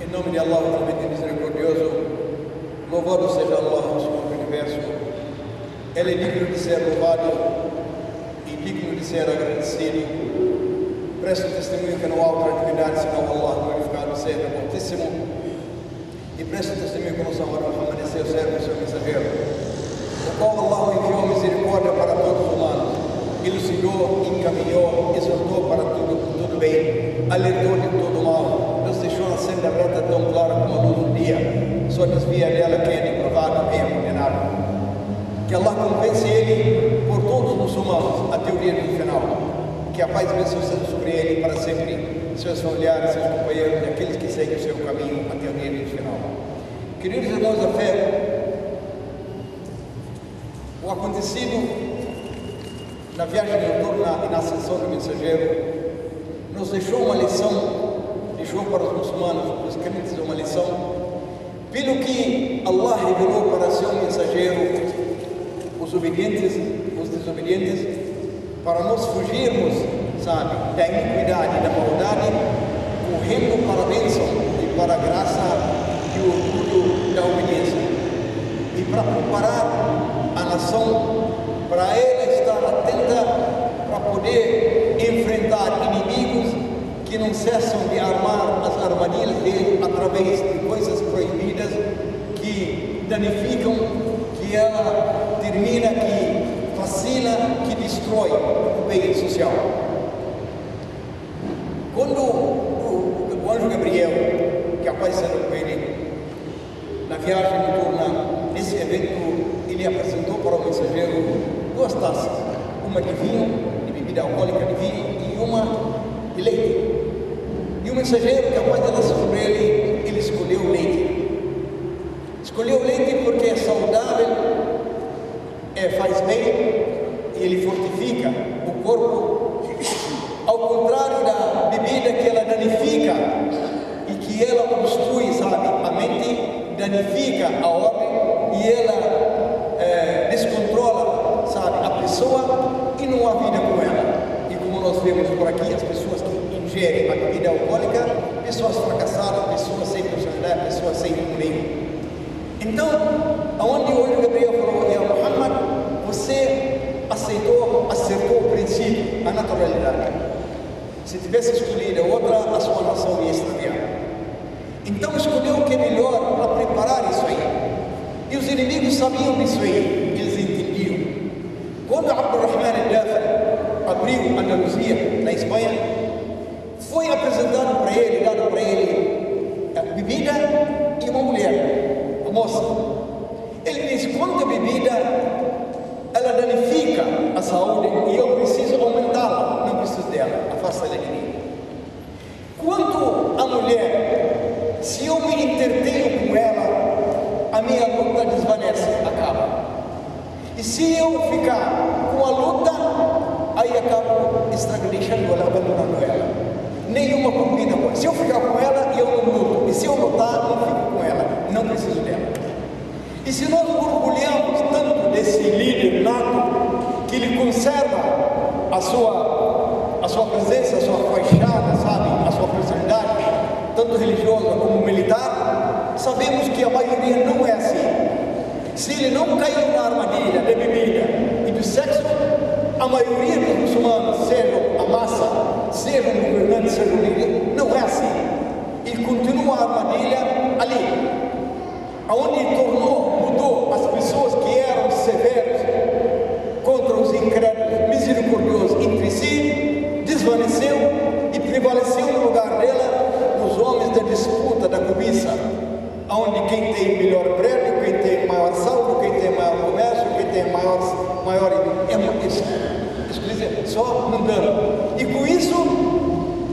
Em nome de Allah, o Clemente Misericordioso, louvado seja Allah, o Senhor do Universo. Ele é digno de ser louvado e digno de ser agradecido. Presto testemunho que não há outra divindade senão Allah, glorificado seja o Altíssimo. E presto testemunho que o nosso amado Muhammad é seu servo e seu mensageiro, o qual Allah enviou misericórdia para todos os humanos, elucidou, encaminhou, exortou para tudo bem, alertou de todo mal, nos deixou na senda reta tão clara como a luz do dia, só desvia dela quem é reprovado e é condenado. Que Allah compense ele por todos os muçulmanos até o dia do final, que a paz e bênção seja sobre ele para sempre, seus familiares, seus companheiros e aqueles que seguem o seu caminho até o dia do final. Queridos irmãos da fé, o acontecido na viagem de retorno e na ascensão do mensageiro nos deixou uma lição, deixou para os muçulmanos, para os crentes uma lição, pelo que Allah revelou para seu mensageiro, os obedientes, os desobedientes, para nós fugirmos, sabe, da iniquidade, da maldade, correndo para a bênção e para a graça e o orgulho da obediência, e para preparar a nação para ela estar atenta para poder enfrentar inimigos que não cessam de armar as armadilhas dele através de coisas proibidas que danificam, que ela termina, que vacila, que destrói o bem social. Quando o anjo Gabriel, que apareceu com ele na viagem noturna, nesse evento, ele apresentou para o mensageiro duas taças, uma de vinho, de bebida alcoólica de vinho, e uma de leite. E o mensageiro, que após dela sobre ele escolheu o leite. Escolheu o leite porque é saudável, faz bem, e ele fortifica o corpo, ao contrário da bebida que ela danifica e que ela obstrui, sabe, a mente, danifica a ordem e ela descontrola, sabe, a pessoa e não há vida com ela. E como nós vemos por aqui, as pessoas que ingerem a bebida alcoólica, pessoas fracassadas, pessoas sem personalidade, pessoas sem meio. Então, aonde hoje Gabriel falou, Muhammad, você acertou o princípio, a naturalidade. Se tivesse escolhido outra, a sua nação ia extraviar. Então escolheu o que é melhor para preparar isso aí. E os inimigos sabiam disso aí, eles entendiam. Quando Abdurrahman al-Dakhil abriu a Andaluzia, na Espanha, foi apresentado para ele, dado para ele a bebida e uma mulher, a moça. Ele disse, quanto a bebida, ela danifica a saúde e eu preciso aumentá-la, não preciso dela, afasta ela de mim. Quanto a mulher, se eu me entretenho com ela, a minha luta desvanece, acaba. E se eu ficar com a luta, aí acabo deixando ela, abandonando ela. Nenhuma combina com ela. Se eu ficar com ela, eu não luto. E se eu lutar, não fico com ela. Não preciso dela. E se nós orgulhamos tanto desse líder nato, que ele conserva a sua presença, a sua fachada, sabe, a sua personalidade, tanto religiosa como militar, sabemos que a maioria não é assim. Se ele não caiu na armadilha da bebida e do sexo, a maioria dos muçulmanos, sejam a massa, sejam governantes, sejam líderes, não é assim. E continua a armadilha ali, aonde mudou as pessoas que eram severos contra os incrédulos, misericordiosos entre si, desvaneceu e prevaleceu no lugar dela os homens da disputa, da cobiça, onde quem tem melhor prédio, quem tem maior saúde, quem tem maior comércio, quem tem maior só mandando. E com isso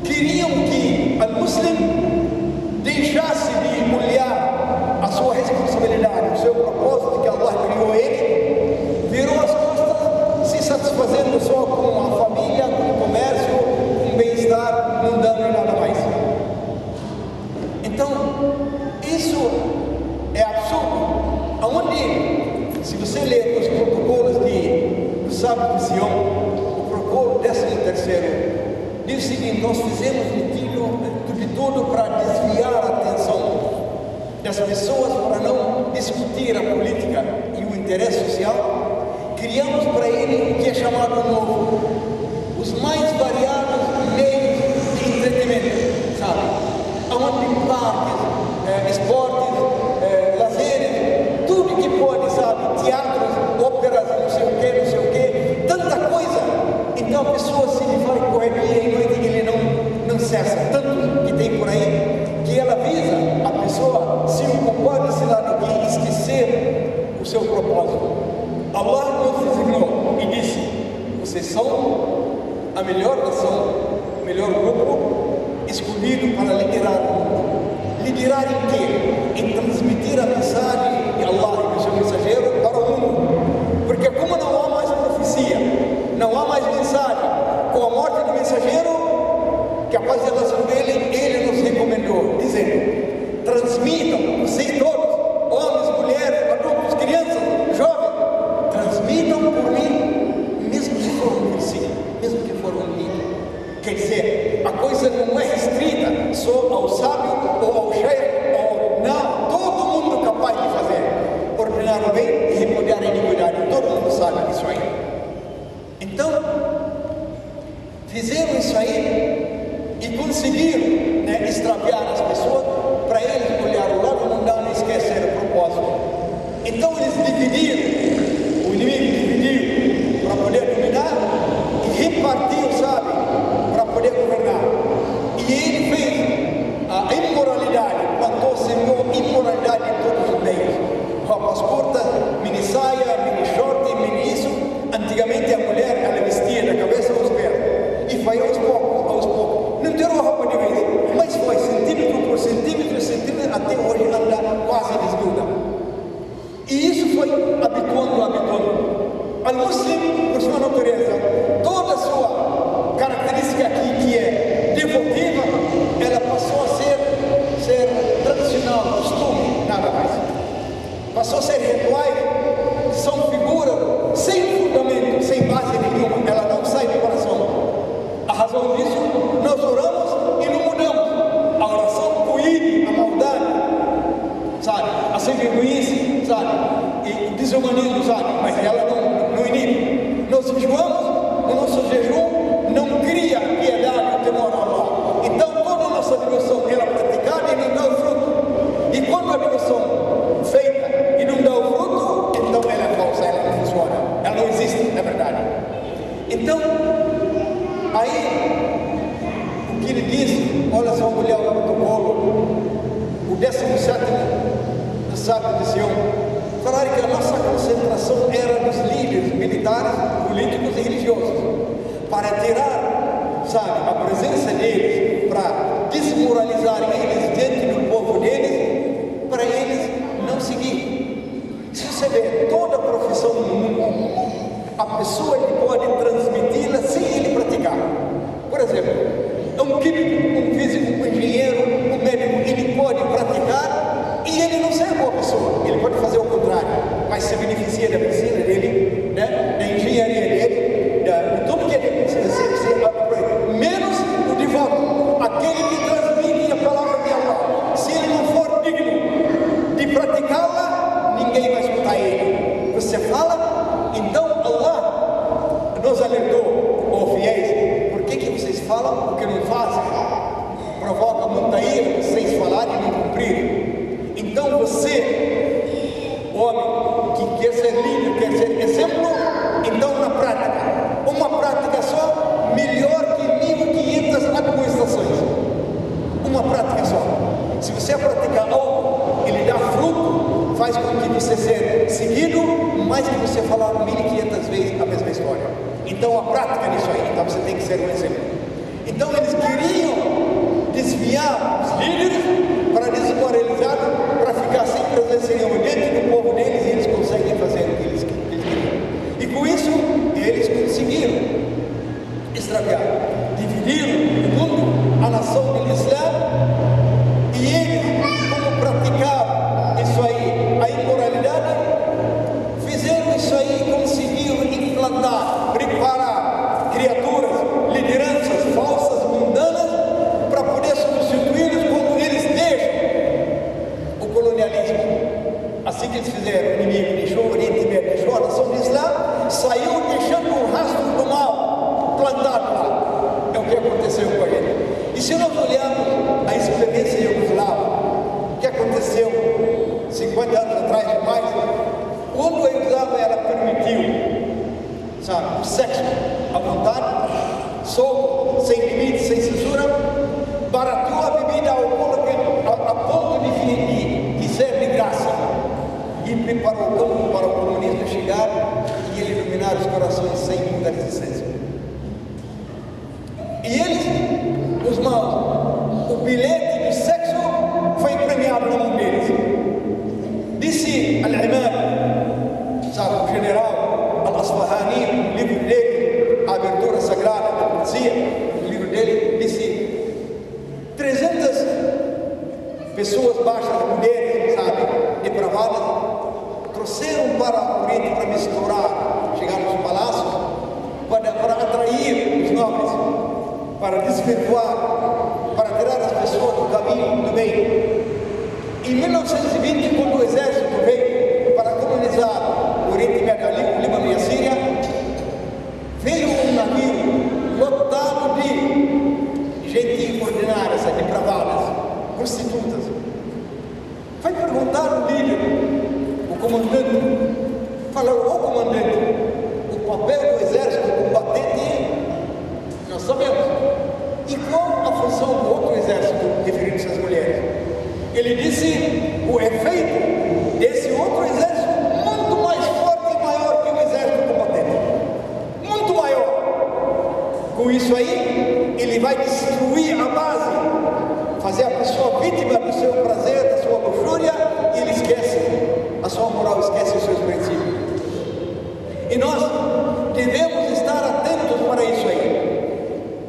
queriam que a muslim deixasse de olhar a sua responsabilidade, o seu propósito que Allah criou ele, virou as costas, se satisfazendo só com a família, com o comércio, com o bem-estar, não dando em nada mais. Então, isso é absurdo. seguinte: nós fizemos de tudo para desviar a atenção das pessoas para não discutir a política e o interesse social. Criamos para ele o que é chamado novo, os mais variados meios de entretenimento, sabe? Onde parques, esportes, lazeres, tudo que pode, sabe? Teatros, óperas, não sei o que, tanta coisa. Então a pessoa se vai correr dia e noite e ele não cessa. Tanto que tem por aí que ela visa a pessoa se ocupar desse lado aqui, esquecer o seu propósito. Allah nos designou e disse: vocês são a melhor nação, o melhor grupo escolhido para liderar o mundo. Liderar em quê? Em transmitir a mensagem de Allah e do seu mensageiro para o mundo. Porque como não há mais profecia, não há mais mensagem, com a morte do mensageiro, que a paz e a relação dele, ele nos recomendou, dizendo: transmitam, vocês todos, homens, mulheres, adultos, crianças, jovens, transmitam por mim, mesmo que for um versículo, mesmo que for um livro. Quer dizer, a coisa não é restrita só ao sábio ou ao chefe, ou não, todo mundo capaz de fazer, ordenar o bem e repudiar a iniquidade, todo mundo sabe disso aí. Então, fizeram isso aí e conseguiram, extraviar as pessoas para eles olhar o lado mundano e esquecer o propósito. Então eles dividiram, o inimigo dividiu para poder dominar e repartiu, sabe, para poder governar. E ele fez a imoralidade, plantou, semeou imoralidade em todos os meios. Roupas curtas, mini saia, mini short, mini isso. Antigamente a mulher, ela vestia da cabeça aos pés. E foi aos poucos. Não tirou a roupa de vez, mas foi centímetro por centímetro, até hoje anda quase desnuda. E isso foi habituando. A muslim, por sua natureza, toda a sua característica aqui, que é devotiva, ela passou a ser tradicional, costume, nada mais. Passou a ser rituais, são figuras sem fundamento, sem base nenhuma, ela não sai do coração. A razão disso, nós oramos e não mudamos. A oração coíbe a maldade, sabe? A sem-vergonhice, sabe? E o desumanismo, sabe? Mas ela não inibe. Nós jejuamos, o nosso jejum não cria piedade ou temor a Allah. Então toda a nossa devoção ela é praticada e não dá o fruto. E quando a devoção feita e não dá o fruto, então ela é falsa, ela não funciona, ela não existe, é verdade. Então, aí, o que ele diz, olha só, olhar o protocolo, o 17º sábado de Sião, falaram que a nossa concentração era dos líderes militares, políticos e religiosos, para tirar, sabe, a presença deles, para desmoralizar eles diante do povo deles, para eles não seguir. Se você vê toda a profissão do mundo, a pessoa ele pode transmiti-la sem ele praticar. Por exemplo, um químico, um físico, um engenheiro, um médico, ele pode praticar e ele não ser boa pessoa. Ele pode fazer o contrário, mas se beneficia da medicina dele, da engenharia dele, de tudo que ele menos o devoto, aquele que transmite a palavra de Allah. Se ele não for digno de praticá-la, ninguém vai escutar ele. Você fala, então Allah nos alertou, ó fiéis, por que vocês falam o que não fazem? Provoca montanha vocês falarem e não cumprirem. Então você, homem, que quer ser líder, quer ser exemplo, então na prática, uma prática só, melhor que 1500 administrações. Uma prática só. Se você praticar algo, ele dá fruto, faz com que você seja seguido, mais que você falar 1500 vezes a mesma história. Então a prática nisso aí, então você tem que ser um exemplo. Então eles queriam desviar os líderes para desmoralizar, para ficar sempre presença dentro do povo deles, e eles conseguem fazer o que eles queriam. E com isso E se nós olharmos a experiência iugoslava, que aconteceu 50 anos atrás ou mais, quando a Iugoslávia ela permitiu, sabe, o sexo à vontade, solto, sem limite, sem censura, barateou a bebida alcoólica a ponto de ser de graça, e preparou o campo para o comunismo chegar e ele iluminar os corações sem muita resistência. E eles, os maus, o bilhete do sexo foi premiado na mão deles. Disse Al-Imam, sabe, o general Al-Asfahani, no livro dele, A Abertura Sagrada da Poesia, no livro dele, disse 300 pessoas baixas, mulheres, sabe, depravadas, trouxeram para o Oriente para misturar, chegar nos palácios, para atrair os nobres, para desvirtuar, para tirar as pessoas do caminho do bem. Em 1920, quando o exército veio para colonizar o Oriente Médio, o Líbano e a Síria, veio um navio lotado de gente ordinária, depravadas, prostitutas. Foi perguntar ao líder, o comandante, falaram: ô comandante, o papel do exército combatente, nós sabemos. E qual a função do outro exército, referindo-se às mulheres? Ele disse: o efeito desse outro exército muito mais forte e maior que o exército combatente, muito maior. Com isso aí, ele vai destruir a base, fazer a pessoa vítima do seu prazer, da sua luxúria, e ele esquece a sua moral, esquece os seus princípios. E nós devemos estar atentos para isso aí.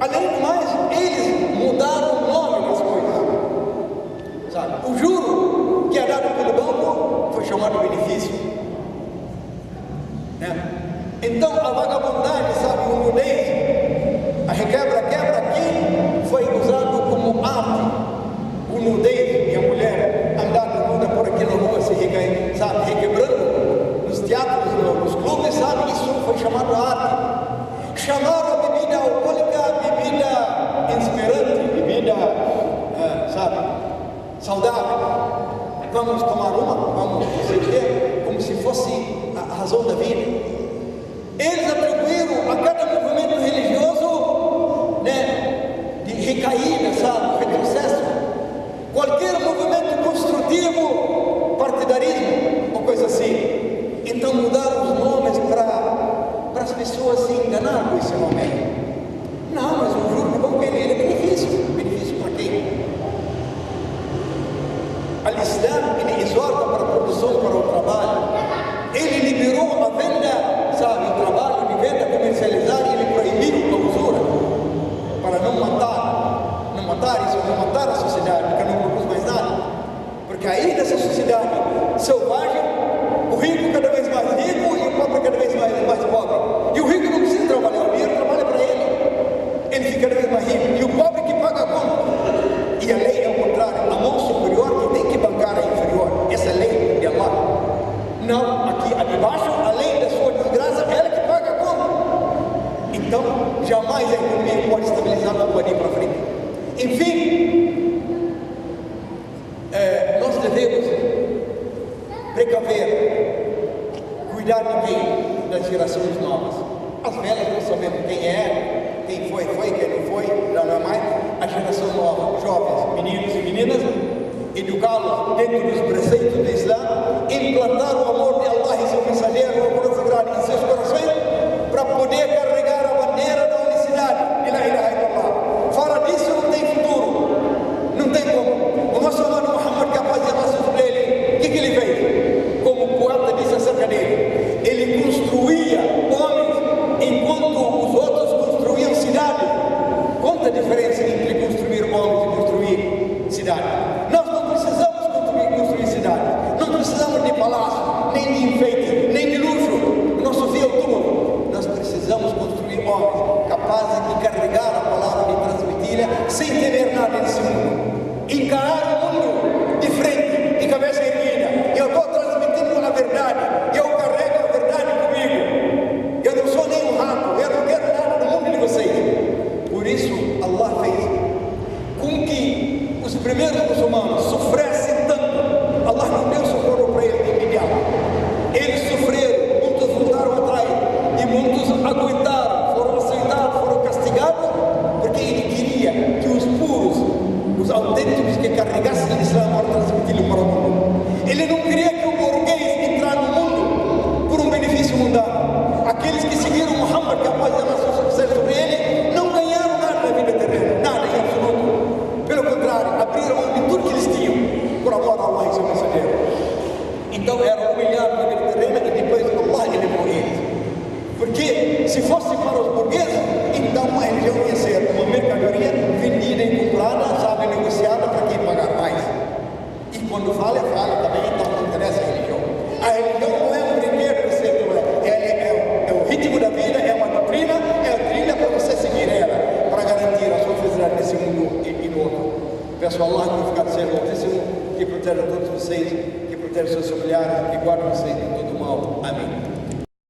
Além do mais, eles mudaram o nome das coisas, sabe? O juro que é dado pelo banco foi chamado benefício, né? Então a vagabundagem, sabe, o nudez, a requebra-quebra aqui foi usado como arte. O nudez e a mulher andando nuda por aqui na rua, sabe, requebrando nos teatros, nos clubes, sabe, isso foi chamado arte. Chamaram a bebida alcoólica bebida inspirante, bebida, sabe, saudável. Vamos tomar uma, vamos dizer, como se fosse a razão da vida. Eles atribuíram a cada movimento religioso, né, de recaída, sabe, retrocesso. Qualquer movimento construtivo, partidarismo ou coisa assim. Então mudaram os nomes para as pessoas se enganar com esse nome. Não, mas o juro do banco ele é benefício. Benefício para quem? Al-Islam, ele exorta para a produção, para o trabalho. Ele liberou a venda, sabe, o trabalho de venda comercializada, e ele proibiu a usura para não matar isso, não matar a sociedade, porque não produz mais nada. Porque aí nessa sociedade selvagem, o rico cada vez mais rico e o pobre cada vez mais pobre. E o rico não precisa trabalhar, o dinheiro trabalha para ele fica cada vez mais rico. E o pobre que paga a conta. E a lei é o contrário, a mão superior que tem que bancar a inferior. Essa é a lei de Allah. Não, aqui a de baixo, a lei da sua desgraça, ela que paga a conta. Então, jamais a economia pode estabilizar, não pode ir para frente. Enfim, nós devemos precaver, cuidar de quem? Das gerações novas. As velhas não sabemos quem é, quem foi, quem não foi, já não é mais. A geração nova, jovens, meninos e meninas, educá-los dentro dos preceitos do Islã, implantar o amor de Allah e seu mensageiro, o amor sagrado em seus corações, para poder carregar a bandeira da unicidade de La ilaha illallah. Fora disso não tem futuro, não tem como. O nosso amado Muhammad, capaz de Allah sobre ele, o que ele fez? Como o poeta disse acerca dele, ele construía homens enquanto os outros construíam cidades. Quanta diferença entre construir homens e construir cidade. Nós não precisamos construir cidade, não precisamos de palácio, nem de enfeite, nem de luxo. O nosso fio é o túmulo. Nós precisamos construir homens capazes de carregar a palavra, de transmiti-la sem temer nada nesse mundo. Encarar o mundo de frente, de cabeça erguida. Eu estou transmitindo a verdade, eu carrego a verdade comigo. Eu não sou nem um rato, eu não quero nada do mundo de vocês. Por isso Allah fez primeiros muçulmanos sofressem tanto, Allah não deu socorro para eles de imediato. Eles sofreram, muitos voltaram atrás e muitos aguentaram, foram aceitados, foram castigados, porque ele queria que os puros, os autênticos que carregassem o Islã para transmiti-lo para o mundo. Ele não queria que o burguês entrasse no mundo por um benefício mundano. Aqueles que seguiram Muhammad, que a paz e a nação sucesso sobre ele, não ganharam nada na vida terrena, nada em absoluto. Pelo contrário, abriram mão de tudo que eles tinham por amor a Allah e seu mensageiro. Então eram humilhados na vida terrena e depois Allah elevou eles. Porque se fosse para os burgueses, então a religião ia ser uma mercadoria vendida e comprada, sabe, negociada para quem pagar mais. E quando fala também, então não interessa a religião. A religião não é um brinquedo, é o ritmo da vida, é uma doutrina, é a trilha para você seguir ela, para garantir a sua felicidade nesse mundo e no outro. Peço a Allah que ficar ser altíssimo, que proteja todos vocês, que proteja seus familiares, que guarde vocês de todo mal. Amém.